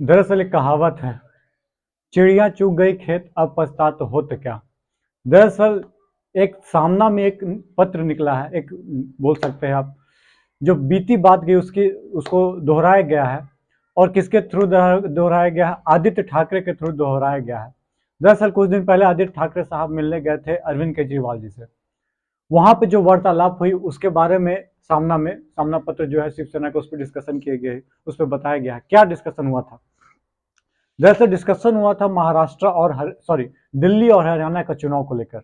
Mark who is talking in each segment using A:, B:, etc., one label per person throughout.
A: दरअसल एक कहावत है, चिड़िया चुग गई खेत अब पछतात होत क्या। दरअसल एक सामना में एक पत्र निकला है, एक बोल सकते हैं आप, जो बीती बात गई उसकी उसको दोहराया गया है। और किसके थ्रू दोहराया गया है? आदित्य ठाकरे के थ्रू दोहराया गया है। दरअसल कुछ दिन पहले आदित्य ठाकरे साहब मिलने गए थे अरविंद केजरीवाल जी से। वहां पे जो वार्तालाप हुई उसके बारे में सामना पत्र जो है शिवसेना के, उस पर डिस्कशन किए गए, उस पर बताया गया है क्या डिस्कशन हुआ था। दरअसल डिस्कशन हुआ था महाराष्ट्र और सॉरी, दिल्ली और हरियाणा का चुनाव को लेकर।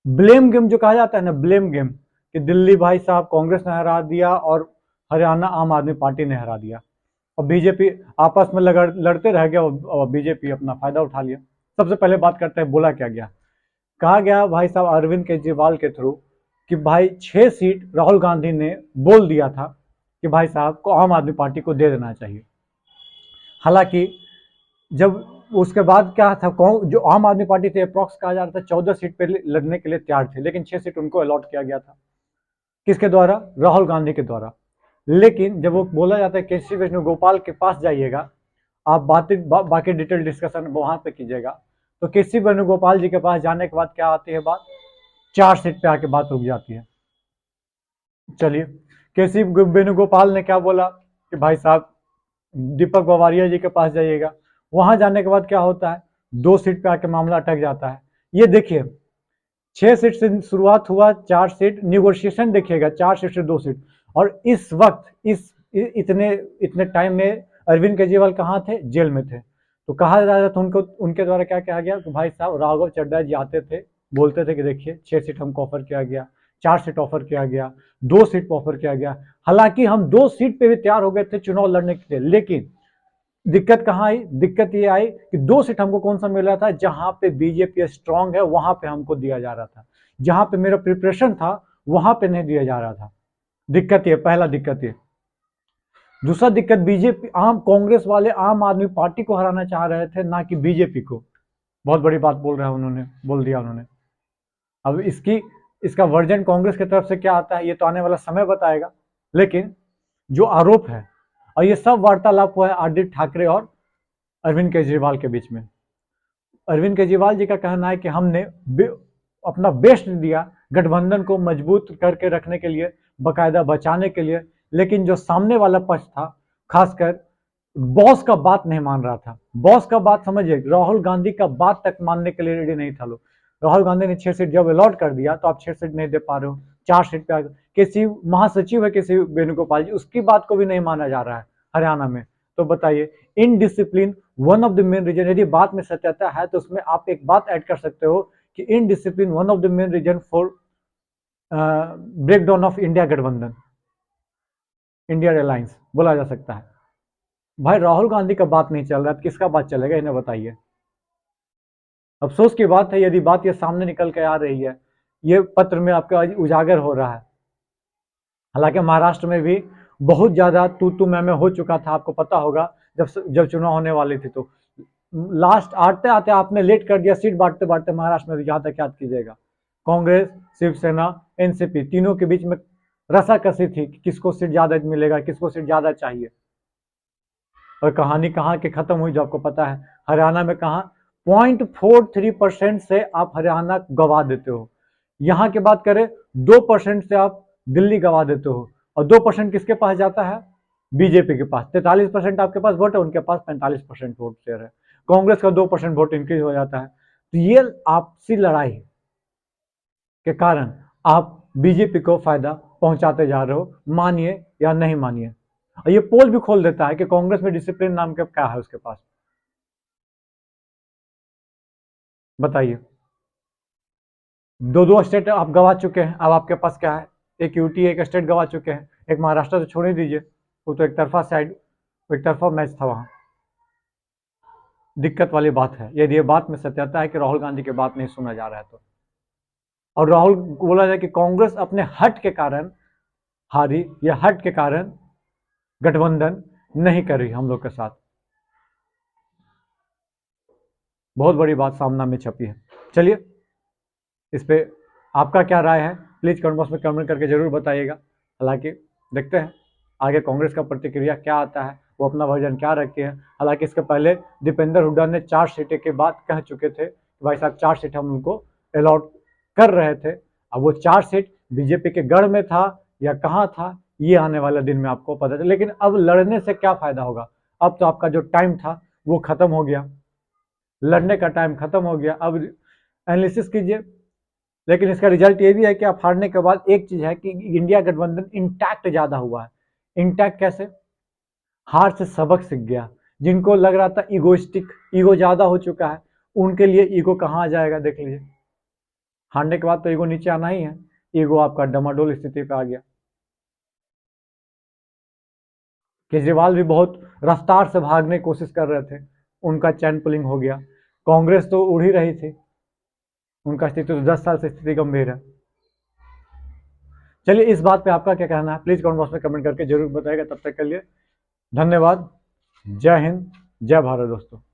A: ब्लेम गेम जो कहा जाता है ना, ब्लेम गेम, कि दिल्ली भाई साहब कांग्रेस ने हरा दिया और हरियाणा आम आदमी पार्टी ने हरा दिया, और बीजेपी आपस में लड़ते रह गया और बीजेपी अपना फायदा उठा लिया। सबसे पहले बात करते हैं, बोला क्या गया। कहा गया भाई साहब अरविंद केजरीवाल के थ्रू कि भाई 6 सीट राहुल गांधी ने बोल दिया था कि भाई साहब को आम आदमी पार्टी को दे देना चाहिए। हालांकि जब उसके बाद क्या था, जो आम आदमी पार्टी थे अप्रॉक्स कहा जा रहा था 14 सीट पे लड़ने के लिए तैयार थे, लेकिन 6 सीट उनको अलॉट किया गया था। किसके द्वारा? राहुल गांधी के द्वारा। लेकिन जब वो बोला जाता है कि सी वेणुगोपाल के पास जाइएगा, आप बाकी डिटेल डिस्कशन वहां पे कीजिएगा, तो केसी वेणुगोपाल जी के पास जाने के बाद क्या आती है बात, 4 सीट पे आके बात रुक जाती है। चलिए, केसी वेणुगोपाल ने क्या बोला कि भाई साहब दीपक बावरिया जी के पास जाइएगा। वहां जाने के बाद क्या होता है, 2 सीट पे आके मामला अटक जाता है। ये देखिए, 6 सीट से शुरुआत हुआ, 4 सीट निगोशिएशन देखिएगा, 4 सीट से 2 सीट। और इस वक्त इतने इतने टाइम में अरविंद केजरीवाल कहाँ थे? जेल में थे। तो कहा जा रहा था उनको, उनके द्वारा क्या कहा गया कि भाई साहब राघव चड्डा जी आते थे, बोलते थे कि देखिए 6 सीट हमको ऑफर किया गया, 4 सीट ऑफर किया गया, 2 सीट ऑफर किया गया। हालांकि हम 2 सीट पे भी तैयार हो गए थे चुनाव लड़ने के लिए, लेकिन दिक्कत कहाँ आई? दिक्कत ये आई कि 2 सीट हमको कौन सा मिल रहा था, जहां पे बीजेपी स्ट्रांग है वहां पे हमको दिया जा रहा था, जहां पे मेरा प्रिपरेशन था वहां पे नहीं दिया जा रहा था। दिक्कत ये, पहला दिक्कत ये। दूसरा दिक्कत, बीजेपी कांग्रेस वाले आम आदमी पार्टी को हराना चाह रहे थे, ना कि बीजेपी को। बहुत बड़ी बात बोल रहे हैं उन्होंने, बोल दिया उन्होंने। अब इसका वर्जन कांग्रेस की तरफ से क्या आता है ये तो आने वाला समय बताएगा। लेकिन जो आरोप है, और ये सब वार्तालाप हुआ है आदित्य ठाकरे और अरविंद केजरीवाल के बीच में। अरविंद केजरीवाल जी का कहना है कि हमने अपना बेस्ट दिया गठबंधन को मजबूत करके रखने के लिए, बकायदा बचाने के लिए। लेकिन जो सामने वाला पक्ष था, खासकर बॉस का बात नहीं मान रहा था। बॉस का बात समझिए, राहुल गांधी का बात तक मानने के लिए रेडी नहीं था लोग। राहुल गांधी ने 6 सीट जब अलॉट कर दिया तो आप 6 सीट नहीं दे पा रहे हो, 4 सीट पे आ गए। किसी महासचिव है किसी वेणुगोपाल जी, उसकी बात को भी नहीं माना जा रहा है हरियाणा में। तो बताइए, indiscipline one of the main reason. यदि बात में सत्यता है तो उसमें आप एक बात ऐड कर सकते हो कि indiscipline one of the main reason for breakdown of India गठबंधन, इंडिया अलायंस बोला जा सकता है। भाई राहुल गांधी का बात नहीं चल रहा है तो किसका बात चलेगा, इन्हें बताइए। अफसोस की बात है, यदि बात ये सामने निकल के आ रही है, ये पत्र में आपका उजागर हो रहा है। हालांकि महाराष्ट्र में भी बहुत ज्यादा तू मैं हो चुका था, आपको पता होगा, जब जब चुनाव होने वाली थी तो लास्ट आते आते आपने लेट कर दिया, सीट बांटते बांटते महाराष्ट्र में भी, जहां तक याद कीजिएगा। कांग्रेस, शिवसेना, एनसीपी तीनों के बीच में रसाकसी थी कि किसको सीट ज्यादा मिलेगा, किसको सीट ज्यादा चाहिए। और कहानी कहाँ की खत्म हुई जो आपको पता है, हरियाणा में कहा 0.43% से आप हरियाणा गवा देते हो। यहां की बात करें 2% से आप दिल्ली गवा देते हो। और 2% किसके पास जाता है? बीजेपी के पास। 43% आपके पास वोट है, उनके पास 45% वोट शेयर है। कांग्रेस का 2% वोट इंक्रीज हो जाता है। तो ये आपसी लड़ाई के कारण आप बीजेपी को फायदा पहुंचाते जा रहे हो, मानिए या नहीं मानिए। और ये पोल भी खोल देता है कि कांग्रेस में डिसिप्लिन नाम का क्या है उसके पास, बताइए। दो दो स्टेट आप गवा चुके हैं, अब आपके पास क्या है? एक यूटी, एक स्टेट गवा चुके हैं। एक महाराष्ट्र तो छोड़ ही दीजिए, वो तो एक तरफा साइड, एक तरफा मैच था वहां। दिक्कत वाली बात है, यदि ये बात में सत्यता है कि राहुल गांधी की बात नहीं सुना जा रहा है तो। और राहुल बोला जाए कि कांग्रेस अपने हट के कारण हारी, या हट के कारण गठबंधन नहीं कर रही हम लोग के साथ। बहुत बड़ी बात सामना में छपी है। चलिए, इस पे आपका क्या राय है प्लीज कमेंट बॉक्स में कमेंट करके जरूर बताइएगा। हालांकि देखते हैं आगे कांग्रेस का प्रतिक्रिया क्या आता है, वो अपना वर्जन क्या रखे हैं। हालांकि इसके पहले दीपेंद्र हुड्डा ने 4 सीटें के बाद कह चुके थे कि भाई साहब 4 सीट हम उनको अलॉट कर रहे थे। अब वो 4 सीट बीजेपी के गढ़ में था या कहाँ था, ये आने वाले दिन में आपको पता चले। लेकिन अब लड़ने से क्या फायदा होगा, अब तो आपका जो टाइम था वो खत्म हो गया, लड़ने का टाइम खत्म हो गया। अब एनालिसिस कीजिए। लेकिन इसका रिजल्ट ये भी है कि आप हारने के बाद एक चीज है कि इंडिया गठबंधन इंटैक्ट ज्यादा हुआ है। इंटैक्ट कैसे? हार से सबक सीख गया। जिनको लग रहा था ईगोइस्टिक, ईगो ज्यादा हो चुका है, उनके लिए ईगो कहाँ आ जाएगा देख लीजिए। हारने के बाद तो ईगो नीचे आना ही है, ईगो आपका डमाडोल स्थिति पे आ गया। केजरीवाल भी बहुत रफ्तार से भागने की कोशिश कर रहे थे, उनका चैन पुलिंग हो गया। कांग्रेस तो उड़ ही रही थी, उनका स्थिति तो 10 साल से स्थिति गंभीर है। चलिए, इस बात पे आपका क्या कहना है प्लीज कमेंट बॉक्स में कमेंट करके जरूर बताइएगा। तब तक के लिए धन्यवाद। जय हिंद, जय भारत दोस्तों।